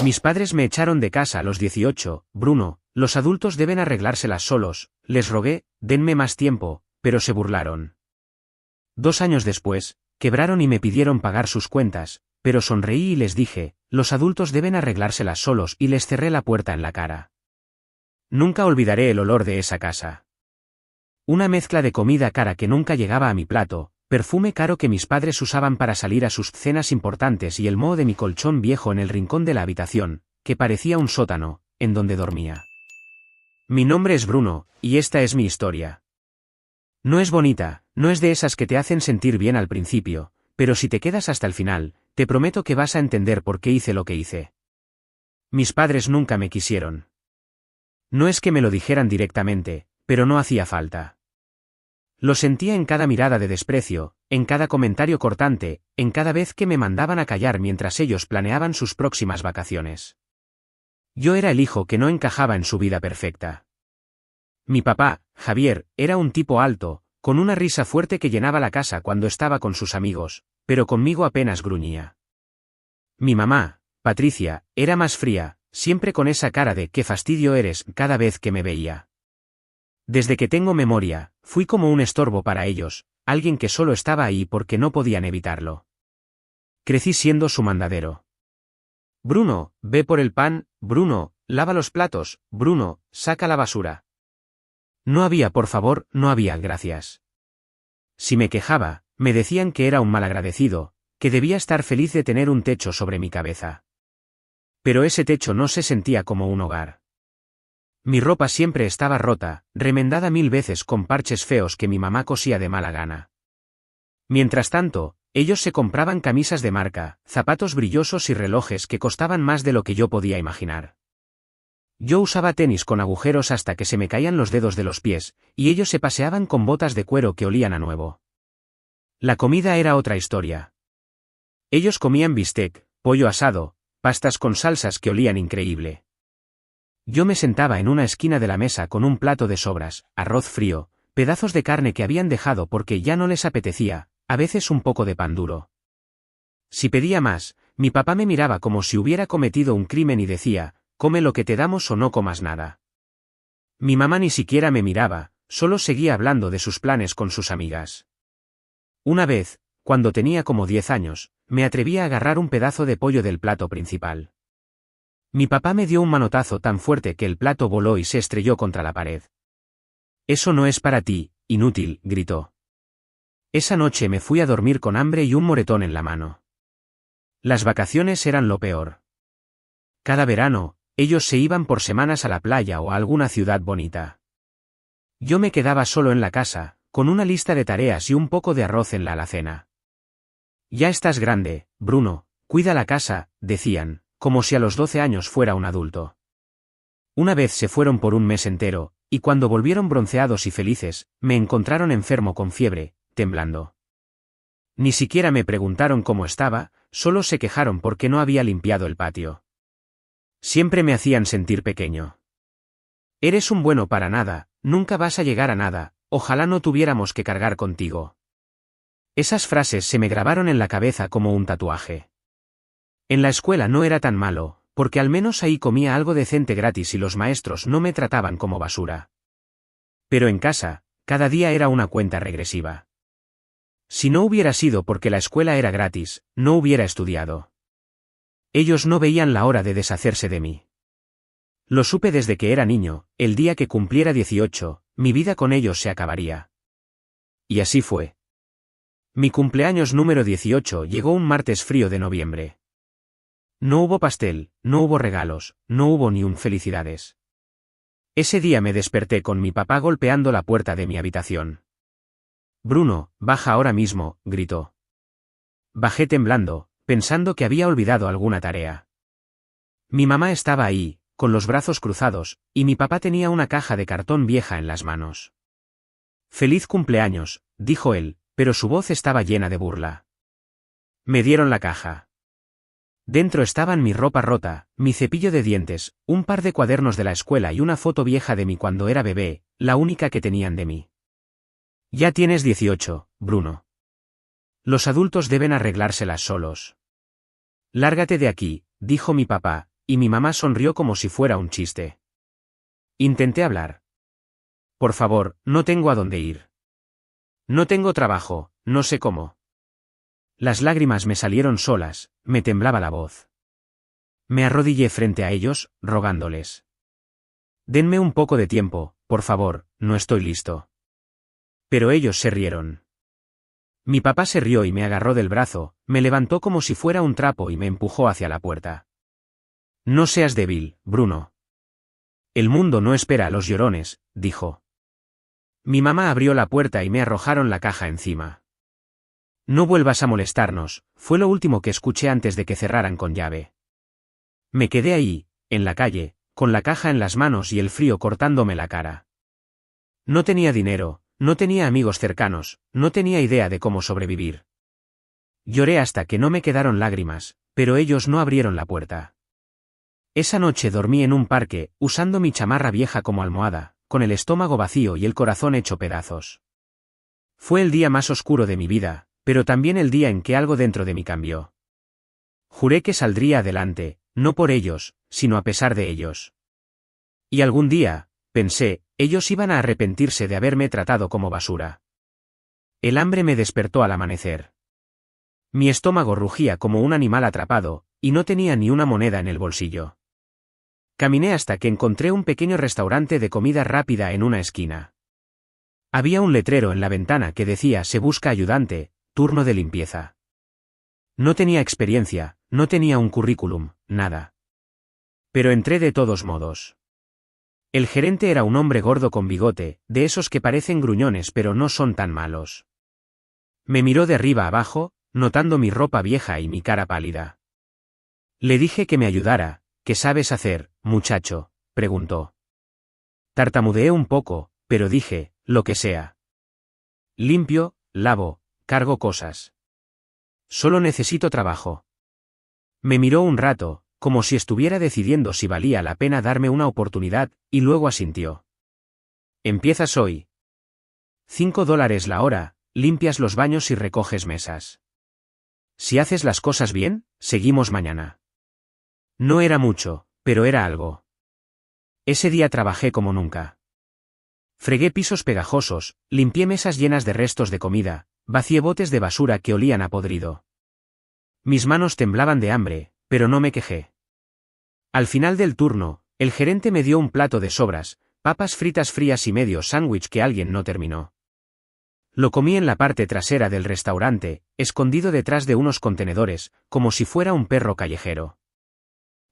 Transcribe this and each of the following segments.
Mis padres me echaron de casa a los 18, Bruno, los adultos deben arreglárselas solos, les rogué, denme más tiempo, pero se burlaron. 2 años después, quebraron y me pidieron pagar sus cuentas, pero sonreí y les dije, los adultos deben arreglárselas solos y les cerré la puerta en la cara. Nunca olvidaré el olor de esa casa. Una mezcla de comida cara que nunca llegaba a mi plato, perfume caro que mis padres usaban para salir a sus cenas importantes y el moho de mi colchón viejo en el rincón de la habitación, que parecía un sótano, en donde dormía. Mi nombre es Bruno, y esta es mi historia. No es bonita, no es de esas que te hacen sentir bien al principio, pero si te quedas hasta el final, te prometo que vas a entender por qué hice lo que hice. Mis padres nunca me quisieron. No es que me lo dijeran directamente, pero no hacía falta. Lo sentía en cada mirada de desprecio, en cada comentario cortante, en cada vez que me mandaban a callar mientras ellos planeaban sus próximas vacaciones. Yo era el hijo que no encajaba en su vida perfecta. Mi papá, Javier, era un tipo alto, con una risa fuerte que llenaba la casa cuando estaba con sus amigos, pero conmigo apenas gruñía. Mi mamá, Patricia, era más fría, siempre con esa cara de «qué fastidio eres» cada vez que me veía. Desde que tengo memoria, fui como un estorbo para ellos, alguien que solo estaba ahí porque no podían evitarlo. Crecí siendo su mandadero. Bruno, ve por el pan, Bruno, lava los platos, Bruno, saca la basura. No había por favor, no había gracias. Si me quejaba, me decían que era un malagradecido, que debía estar feliz de tener un techo sobre mi cabeza. Pero ese techo no se sentía como un hogar. Mi ropa siempre estaba rota, remendada 1000 veces con parches feos que mi mamá cosía de mala gana. Mientras tanto, ellos se compraban camisas de marca, zapatos brillosos y relojes que costaban más de lo que yo podía imaginar. Yo usaba tenis con agujeros hasta que se me caían los dedos de los pies, y ellos se paseaban con botas de cuero que olían a nuevo. La comida era otra historia. Ellos comían bistec, pollo asado, pastas con salsas que olían increíble. Yo me sentaba en una esquina de la mesa con un plato de sobras, arroz frío, pedazos de carne que habían dejado porque ya no les apetecía, a veces un poco de pan duro. Si pedía más, mi papá me miraba como si hubiera cometido un crimen y decía, come lo que te damos o no comas nada. Mi mamá ni siquiera me miraba, solo seguía hablando de sus planes con sus amigas. Una vez, cuando tenía como 10 años, me atreví a agarrar un pedazo de pollo del plato principal. Mi papá me dio un manotazo tan fuerte que el plato voló y se estrelló contra la pared. «Eso no es para ti, inútil», gritó. Esa noche me fui a dormir con hambre y un moretón en la mano. Las vacaciones eran lo peor. Cada verano, ellos se iban por semanas a la playa o a alguna ciudad bonita. Yo me quedaba solo en la casa, con una lista de tareas y un poco de arroz en la alacena. «Ya estás grande, Bruno, cuida la casa», decían, como si a los 12 años fuera un adulto. Una vez se fueron por un mes entero, y cuando volvieron bronceados y felices, me encontraron enfermo con fiebre, temblando. Ni siquiera me preguntaron cómo estaba, solo se quejaron porque no había limpiado el patio. Siempre me hacían sentir pequeño. «Eres un bueno para nada, nunca vas a llegar a nada, ojalá no tuviéramos que cargar contigo». Esas frases se me grabaron en la cabeza como un tatuaje. En la escuela no era tan malo, porque al menos ahí comía algo decente gratis y los maestros no me trataban como basura. Pero en casa, cada día era una cuenta regresiva. Si no hubiera sido porque la escuela era gratis, no hubiera estudiado. Ellos no veían la hora de deshacerse de mí. Lo supe desde que era niño, el día que cumpliera 18, mi vida con ellos se acabaría. Y así fue. Mi cumpleaños número 18 llegó un martes frío de noviembre. No hubo pastel, no hubo regalos, no hubo ni un felicidades. Ese día me desperté con mi papá golpeando la puerta de mi habitación. «Bruno, baja ahora mismo», gritó. Bajé temblando, pensando que había olvidado alguna tarea. Mi mamá estaba ahí, con los brazos cruzados, y mi papá tenía una caja de cartón vieja en las manos. «Feliz cumpleaños», dijo él, pero su voz estaba llena de burla. Me dieron la caja. Dentro estaban mi ropa rota, mi cepillo de dientes, un par de cuadernos de la escuela y una foto vieja de mí cuando era bebé, la única que tenían de mí. «Ya tienes 18, Bruno. Los adultos deben arreglárselas solos. Lárgate de aquí», dijo mi papá, y mi mamá sonrió como si fuera un chiste. Intenté hablar. Por favor, no tengo a dónde ir. No tengo trabajo, no sé cómo. Las lágrimas me salieron solas, me temblaba la voz. Me arrodillé frente a ellos, rogándoles. Denme un poco de tiempo, por favor, no estoy listo. Pero ellos se rieron. Mi papá se rió y me agarró del brazo, me levantó como si fuera un trapo y me empujó hacia la puerta. No seas débil, Bruno. El mundo no espera a los llorones, dijo. Mi mamá abrió la puerta y me arrojaron la caja encima. No vuelvas a molestarnos, fue lo último que escuché antes de que cerraran con llave. Me quedé ahí, en la calle, con la caja en las manos y el frío cortándome la cara. No tenía dinero, no tenía amigos cercanos, no tenía idea de cómo sobrevivir. Lloré hasta que no me quedaron lágrimas, pero ellos no abrieron la puerta. Esa noche dormí en un parque, usando mi chamarra vieja como almohada, con el estómago vacío y el corazón hecho pedazos. Fue el día más oscuro de mi vida, pero también el día en que algo dentro de mí cambió. Juré que saldría adelante, no por ellos, sino a pesar de ellos. Y algún día, pensé, ellos iban a arrepentirse de haberme tratado como basura. El hambre me despertó al amanecer. Mi estómago rugía como un animal atrapado, y no tenía ni una moneda en el bolsillo. Caminé hasta que encontré un pequeño restaurante de comida rápida en una esquina. Había un letrero en la ventana que decía "Se busca ayudante, turno de limpieza". No tenía experiencia, no tenía un currículum, nada. Pero entré de todos modos. El gerente era un hombre gordo con bigote, de esos que parecen gruñones pero no son tan malos. Me miró de arriba abajo, notando mi ropa vieja y mi cara pálida. Le dije que me ayudara. ¿Qué sabes hacer, muchacho?, preguntó. Tartamudeé un poco, pero dije, lo que sea. Limpio, lavo, cargo cosas. Solo necesito trabajo. Me miró un rato, como si estuviera decidiendo si valía la pena darme una oportunidad, y luego asintió. Empiezas hoy. $5 la hora, limpias los baños y recoges mesas. Si haces las cosas bien, seguimos mañana. No era mucho, pero era algo. Ese día trabajé como nunca. Fregué pisos pegajosos, limpié mesas llenas de restos de comida, vacié botes de basura que olían a podrido. Mis manos temblaban de hambre, pero no me quejé. Al final del turno, el gerente me dio un plato de sobras, papas fritas frías y medio sándwich que alguien no terminó. Lo comí en la parte trasera del restaurante, escondido detrás de unos contenedores, como si fuera un perro callejero.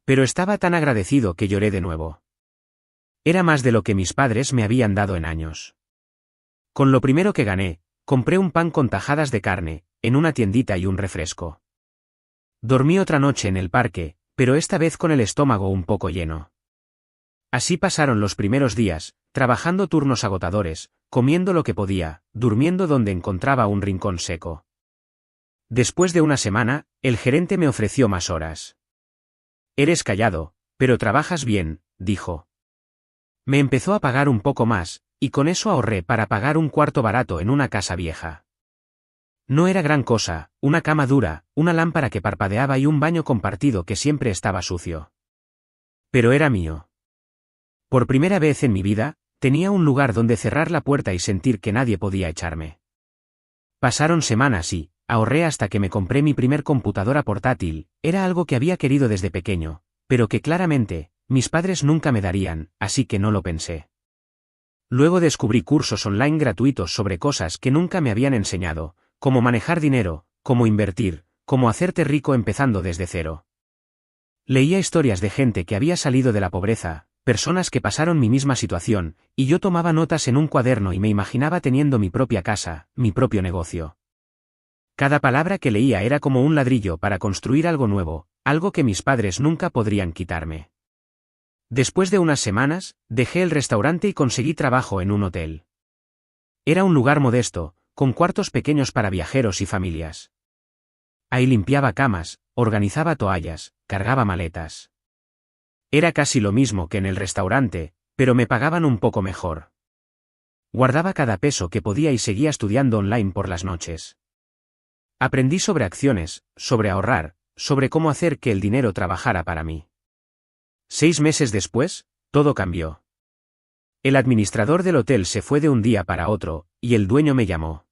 Pero estaba tan agradecido que lloré de nuevo. Era más de lo que mis padres me habían dado en años. Con lo primero que gané, compré un pan con tajadas de carne, en una tiendita y un refresco. Dormí otra noche en el parque, pero esta vez con el estómago un poco lleno. Así pasaron los primeros días, trabajando turnos agotadores, comiendo lo que podía, durmiendo donde encontraba un rincón seco. Después de una semana, el gerente me ofreció más horas. Eres callado, pero trabajas bien, dijo. Me empezó a pagar un poco más, y con eso ahorré para pagar un cuarto barato en una casa vieja. No era gran cosa, una cama dura, una lámpara que parpadeaba y un baño compartido que siempre estaba sucio. Pero era mío. Por primera vez en mi vida, tenía un lugar donde cerrar la puerta y sentir que nadie podía echarme. Pasaron semanas y ahorré hasta que me compré mi primer computadora portátil, era algo que había querido desde pequeño, pero que claramente, mis padres nunca me darían, así que no lo pensé. Luego descubrí cursos online gratuitos sobre cosas que nunca me habían enseñado, como manejar dinero, cómo invertir, cómo hacerte rico empezando desde cero. Leía historias de gente que había salido de la pobreza, personas que pasaron mi misma situación, y yo tomaba notas en un cuaderno y me imaginaba teniendo mi propia casa, mi propio negocio. Cada palabra que leía era como un ladrillo para construir algo nuevo, algo que mis padres nunca podrían quitarme. Después de unas semanas, dejé el restaurante y conseguí trabajo en un hotel. Era un lugar modesto, con cuartos pequeños para viajeros y familias. Ahí limpiaba camas, organizaba toallas, cargaba maletas. Era casi lo mismo que en el restaurante, pero me pagaban un poco mejor. Guardaba cada peso que podía y seguía estudiando online por las noches. Aprendí sobre acciones, sobre ahorrar, sobre cómo hacer que el dinero trabajara para mí. 6 meses después, todo cambió. El administrador del hotel se fue de un día para otro, y el dueño me llamó.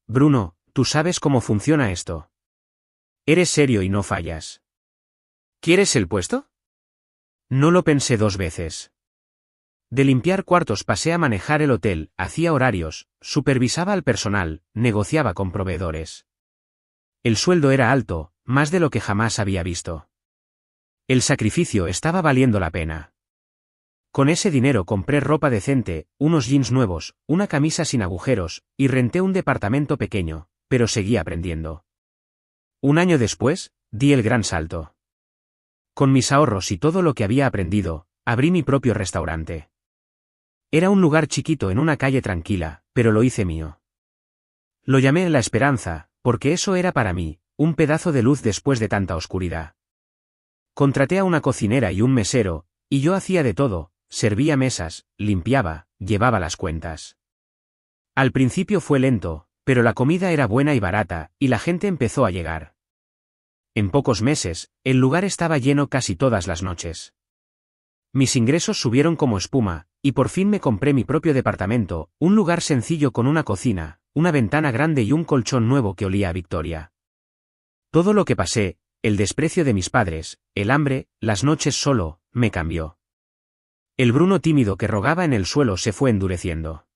Bruno, ¿tú sabes cómo funciona esto? Eres serio y no fallas. ¿Quieres el puesto? No lo pensé 2 veces. De limpiar cuartos pasé a manejar el hotel, hacía horarios, supervisaba al personal, negociaba con proveedores. El sueldo era alto, más de lo que jamás había visto. El sacrificio estaba valiendo la pena. Con ese dinero compré ropa decente, unos jeans nuevos, una camisa sin agujeros, y renté un departamento pequeño, pero seguí aprendiendo. Un año después, di el gran salto. Con mis ahorros y todo lo que había aprendido, abrí mi propio restaurante. Era un lugar chiquito en una calle tranquila, pero lo hice mío. Lo llamé La Esperanza, porque eso era para mí, un pedazo de luz después de tanta oscuridad. Contraté a una cocinera y un mesero, y yo hacía de todo, servía mesas, limpiaba, llevaba las cuentas. Al principio fue lento, pero la comida era buena y barata, y la gente empezó a llegar. En pocos meses, el lugar estaba lleno casi todas las noches. Mis ingresos subieron como espuma, y por fin me compré mi propio departamento, un lugar sencillo con una cocina, una ventana grande y un colchón nuevo que olía a Victoria. Todo lo que pasé, el desprecio de mis padres, el hambre, las noches solo, me cambió. El Bruno tímido que rogaba en el suelo se fue endureciendo.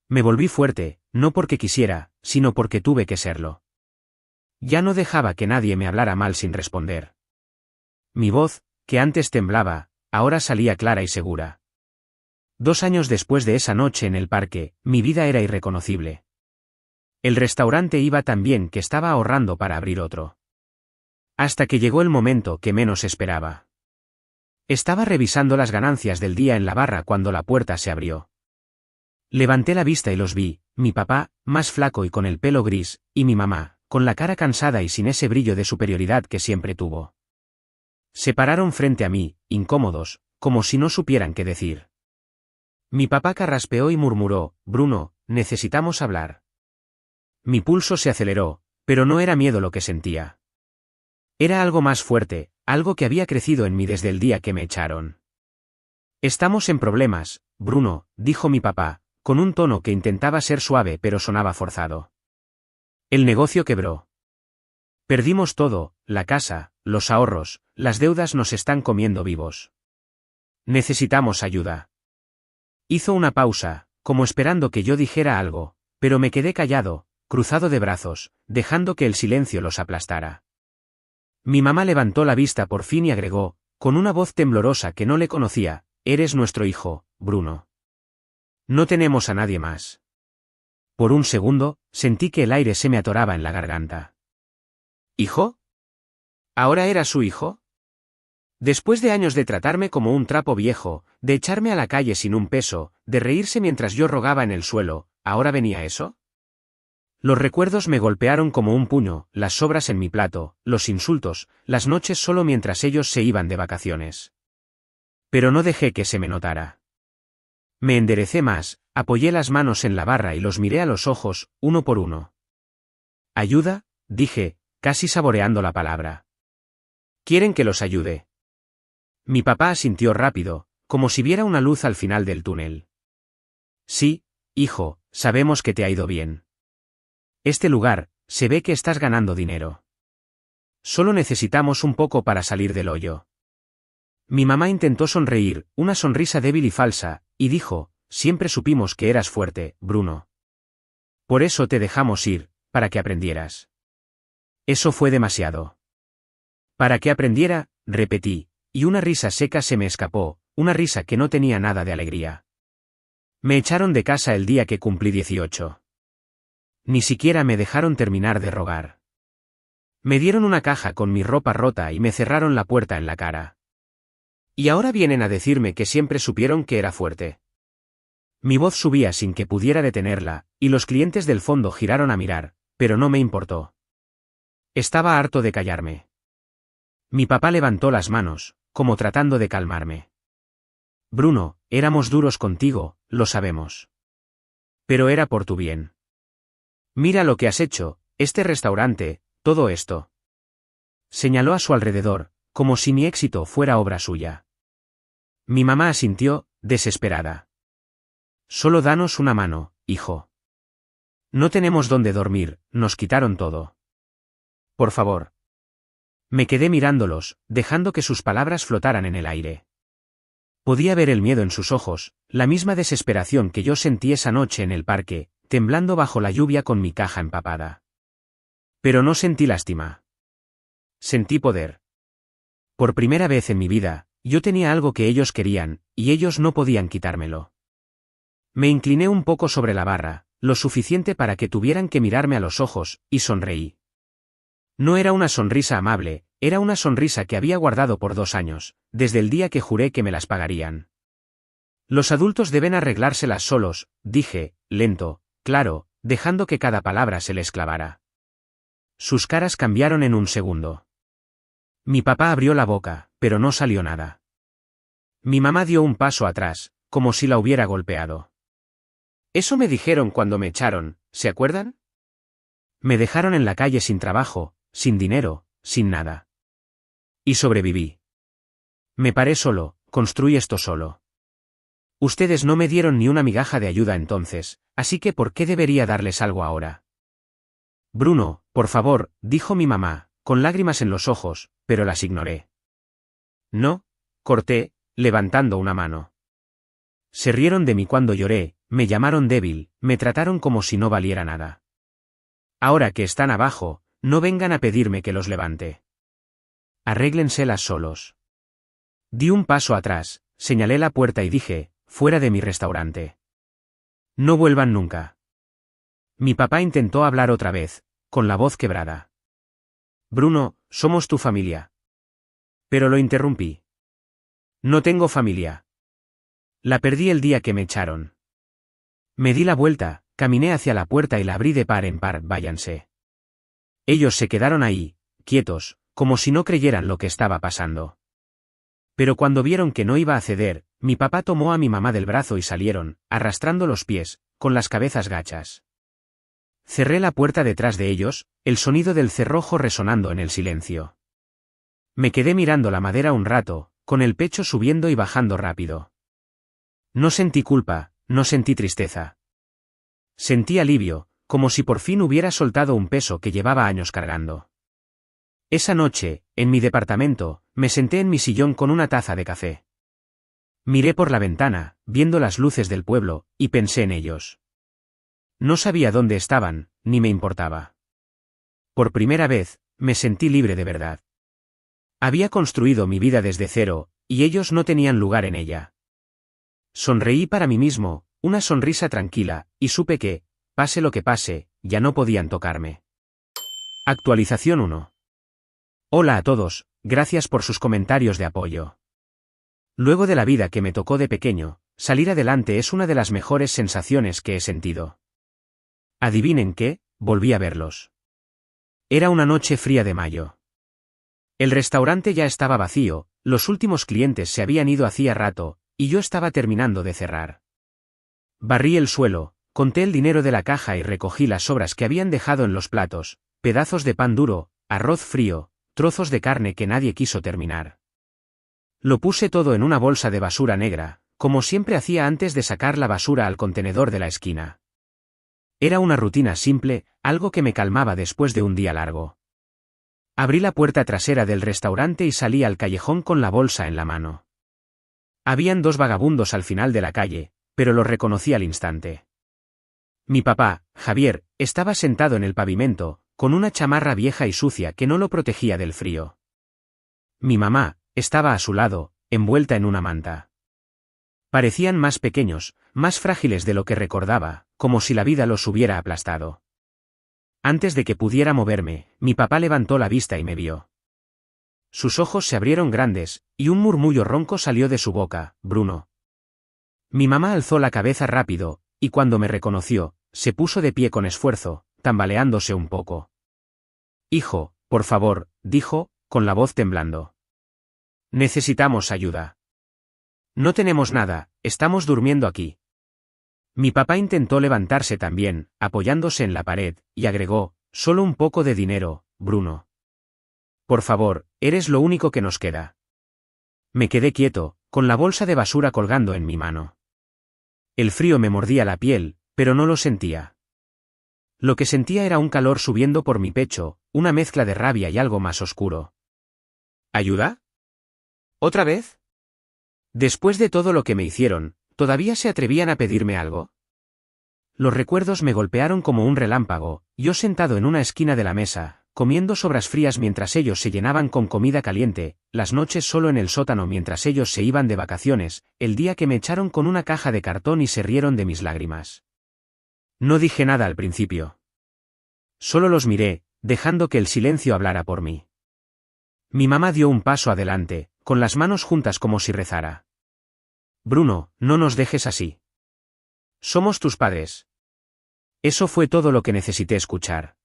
Me volví fuerte, no porque quisiera, sino porque tuve que serlo. Ya no dejaba que nadie me hablara mal sin responder. Mi voz, que antes temblaba, ahora salía clara y segura. 2 años después de esa noche en el parque, mi vida era irreconocible. El restaurante iba tan bien que estaba ahorrando para abrir otro. Hasta que llegó el momento que menos esperaba. Estaba revisando las ganancias del día en la barra cuando la puerta se abrió. Levanté la vista y los vi, mi papá, más flaco y con el pelo gris, y mi mamá, con la cara cansada y sin ese brillo de superioridad que siempre tuvo. Se pararon frente a mí, incómodos, como si no supieran qué decir. Mi papá carraspeó y murmuró, Bruno, necesitamos hablar. Mi pulso se aceleró, pero no era miedo lo que sentía. Era algo más fuerte, algo que había crecido en mí desde el día que me echaron. Estamos en problemas, Bruno, dijo mi papá, con un tono que intentaba ser suave pero sonaba forzado. El negocio quebró. Perdimos todo, la casa, los ahorros, las deudas nos están comiendo vivos. Necesitamos ayuda. Hizo una pausa, como esperando que yo dijera algo, pero me quedé callado, cruzado de brazos, dejando que el silencio los aplastara. Mi mamá levantó la vista por fin y agregó, con una voz temblorosa que no le conocía, eres nuestro hijo, Bruno. No tenemos a nadie más. Por un segundo, sentí que el aire se me atoraba en la garganta. ¿Hijo? ¿Ahora era su hijo? Después de años de tratarme como un trapo viejo, de echarme a la calle sin un peso, de reírse mientras yo rogaba en el suelo, ¿ahora venía eso? Los recuerdos me golpearon como un puño, las sobras en mi plato, los insultos, las noches solo mientras ellos se iban de vacaciones. Pero no dejé que se me notara. Me enderecé más, apoyé las manos en la barra y los miré a los ojos, uno por uno. ¿Ayuda? Dije, casi saboreando la palabra. ¿Quieren que los ayude? Mi papá asintió rápido, como si viera una luz al final del túnel. Sí, hijo, sabemos que te ha ido bien. Este lugar, se ve que estás ganando dinero. Solo necesitamos un poco para salir del hoyo. Mi mamá intentó sonreír, una sonrisa débil y falsa, y dijo, siempre supimos que eras fuerte, Bruno. Por eso te dejamos ir, para que aprendieras. Eso fue demasiado. Para que aprendiera, repetí, y una risa seca se me escapó, una risa que no tenía nada de alegría. Me echaron de casa el día que cumplí 18. Ni siquiera me dejaron terminar de rogar. Me dieron una caja con mi ropa rota y me cerraron la puerta en la cara. Y ahora vienen a decirme que siempre supieron que era fuerte. Mi voz subía sin que pudiera detenerla, y los clientes del fondo giraron a mirar, pero no me importó. Estaba harto de callarme. Mi papá levantó las manos, como tratando de calmarme. Bruno, éramos duros contigo, lo sabemos. Pero era por tu bien. Mira lo que has hecho, este restaurante, todo esto. Señaló a su alrededor, como si mi éxito fuera obra suya. Mi mamá asintió, desesperada. Solo danos una mano, hijo. No tenemos dónde dormir, nos quitaron todo. Por favor. Me quedé mirándolos, dejando que sus palabras flotaran en el aire. Podía ver el miedo en sus ojos, la misma desesperación que yo sentí esa noche en el parque, temblando bajo la lluvia con mi caja empapada. Pero no sentí lástima. Sentí poder. Por primera vez en mi vida, yo tenía algo que ellos querían, y ellos no podían quitármelo. Me incliné un poco sobre la barra, lo suficiente para que tuvieran que mirarme a los ojos, y sonreí. No era una sonrisa amable, era una sonrisa que había guardado por 2 años, desde el día que juré que me las pagarían. Los adultos deben arreglárselas solos, dije, lento, claro, dejando que cada palabra se les clavara. Sus caras cambiaron en un segundo. Mi papá abrió la boca, pero no salió nada. Mi mamá dio un paso atrás, como si la hubiera golpeado. Eso me dijeron cuando me echaron, ¿se acuerdan? Me dejaron en la calle sin trabajo, sin dinero, sin nada. Y sobreviví. Me paré solo, construí esto solo. Ustedes no me dieron ni una migaja de ayuda entonces, así que ¿por qué debería darles algo ahora? Bruno, por favor, dijo mi mamá, con lágrimas en los ojos, pero las ignoré. No, corté, levantando una mano. Se rieron de mí cuando lloré, me llamaron débil, me trataron como si no valiera nada. Ahora que están abajo, no vengan a pedirme que los levante. Arréglenselas solos. Di un paso atrás, señalé la puerta y dije, fuera de mi restaurante. No vuelvan nunca. Mi papá intentó hablar otra vez, con la voz quebrada. Bruno, somos tu familia. Pero lo interrumpí. No tengo familia. La perdí el día que me echaron. Me di la vuelta, caminé hacia la puerta y la abrí de par en par, váyanse. Ellos se quedaron ahí, quietos, como si no creyeran lo que estaba pasando. Pero cuando vieron que no iba a ceder, mi papá tomó a mi mamá del brazo y salieron, arrastrando los pies, con las cabezas gachas. Cerré la puerta detrás de ellos, el sonido del cerrojo resonando en el silencio. Me quedé mirando la madera un rato, con el pecho subiendo y bajando rápido. No sentí culpa, no sentí tristeza. Sentí alivio, como si por fin hubiera soltado un peso que llevaba años cargando. Esa noche, en mi departamento, me senté en mi sillón con una taza de café. Miré por la ventana, viendo las luces del pueblo, y pensé en ellos. No sabía dónde estaban, ni me importaba. Por primera vez, me sentí libre de verdad. Había construido mi vida desde cero, y ellos no tenían lugar en ella. Sonreí para mí mismo, una sonrisa tranquila, y supe que, pase lo que pase, ya no podían tocarme. Actualización 1. Hola a todos, gracias por sus comentarios de apoyo. Luego de la vida que me tocó de pequeño, salir adelante es una de las mejores sensaciones que he sentido. ¿Adivinen qué? Volví a verlos. Era una noche fría de mayo. El restaurante ya estaba vacío, los últimos clientes se habían ido hacía rato, y yo estaba terminando de cerrar. Barrí el suelo, conté el dinero de la caja y recogí las sobras que habían dejado en los platos, pedazos de pan duro, arroz frío, trozos de carne que nadie quiso terminar. Lo puse todo en una bolsa de basura negra, como siempre hacía antes de sacar la basura al contenedor de la esquina. Era una rutina simple, algo que me calmaba después de un día largo. Abrí la puerta trasera del restaurante y salí al callejón con la bolsa en la mano. Habían 2 vagabundos al final de la calle, pero los reconocí al instante. Mi papá, Javier, estaba sentado en el pavimento, con una chamarra vieja y sucia que no lo protegía del frío. Mi mamá, estaba a su lado, envuelta en una manta. Parecían más pequeños, más frágiles de lo que recordaba, como si la vida los hubiera aplastado. Antes de que pudiera moverme, mi papá levantó la vista y me vio. Sus ojos se abrieron grandes, y un murmullo ronco salió de su boca, Bruno. Mi mamá alzó la cabeza rápido, y cuando me reconoció, se puso de pie con esfuerzo, tambaleándose un poco. Hijo, por favor, dijo, con la voz temblando. Necesitamos ayuda. No tenemos nada, estamos durmiendo aquí. Mi papá intentó levantarse también, apoyándose en la pared, y agregó, solo un poco de dinero, Bruno. Por favor, eres lo único que nos queda. Me quedé quieto, con la bolsa de basura colgando en mi mano. El frío me mordía la piel, pero no lo sentía. Lo que sentía era un calor subiendo por mi pecho, una mezcla de rabia y algo más oscuro. ¿Ayuda? ¿Otra vez? Después de todo lo que me hicieron, ¿todavía se atrevían a pedirme algo? Los recuerdos me golpearon como un relámpago, yo sentado en una esquina de la mesa, comiendo sobras frías mientras ellos se llenaban con comida caliente, las noches solo en el sótano mientras ellos se iban de vacaciones, el día que me echaron con una caja de cartón y se rieron de mis lágrimas. No dije nada al principio. Solo los miré, dejando que el silencio hablara por mí. Mi mamá dio un paso adelante, con las manos juntas como si rezara. Bruno, no nos dejes así. Somos tus padres. Eso fue todo lo que necesité escuchar.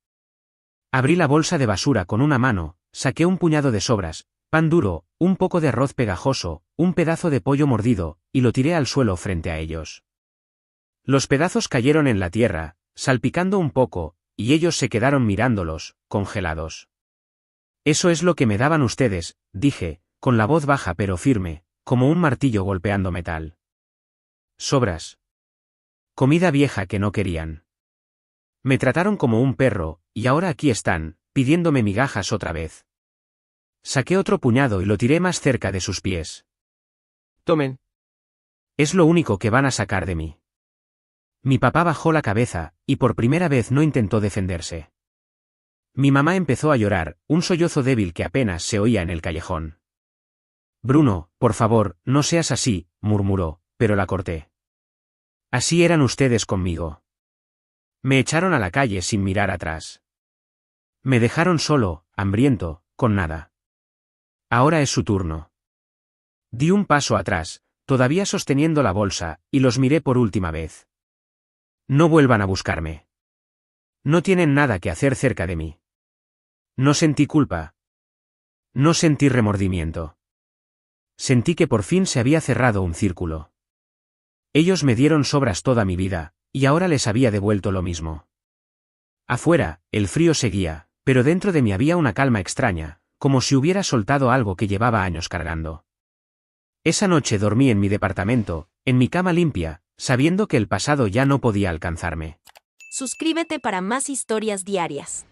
Abrí la bolsa de basura con una mano, saqué un puñado de sobras, pan duro, un poco de arroz pegajoso, un pedazo de pollo mordido, y lo tiré al suelo frente a ellos. Los pedazos cayeron en la tierra, salpicando un poco, y ellos se quedaron mirándolos, congelados. Eso es lo que me daban ustedes, dije, con la voz baja pero firme, como un martillo golpeando metal. Sobras. Comida vieja que no querían. Me trataron como un perro, y ahora aquí están, pidiéndome migajas otra vez. Saqué otro puñado y lo tiré más cerca de sus pies. Tomen. Es lo único que van a sacar de mí. Mi papá bajó la cabeza, y por primera vez no intentó defenderse. Mi mamá empezó a llorar, un sollozo débil que apenas se oía en el callejón. Bruno, por favor, no seas así, murmuró, pero la corté. Así eran ustedes conmigo. Me echaron a la calle sin mirar atrás. Me dejaron solo, hambriento, con nada. Ahora es su turno. Di un paso atrás, todavía sosteniendo la bolsa, y los miré por última vez. No vuelvan a buscarme. No tienen nada que hacer cerca de mí. No sentí culpa. No sentí remordimiento. Sentí que por fin se había cerrado un círculo. Ellos me dieron sobras toda mi vida, y ahora les había devuelto lo mismo. Afuera, el frío seguía, pero dentro de mí había una calma extraña, como si hubiera soltado algo que llevaba años cargando. Esa noche dormí en mi departamento, en mi cama limpia, sabiendo que el pasado ya no podía alcanzarme. Suscríbete para más historias diarias.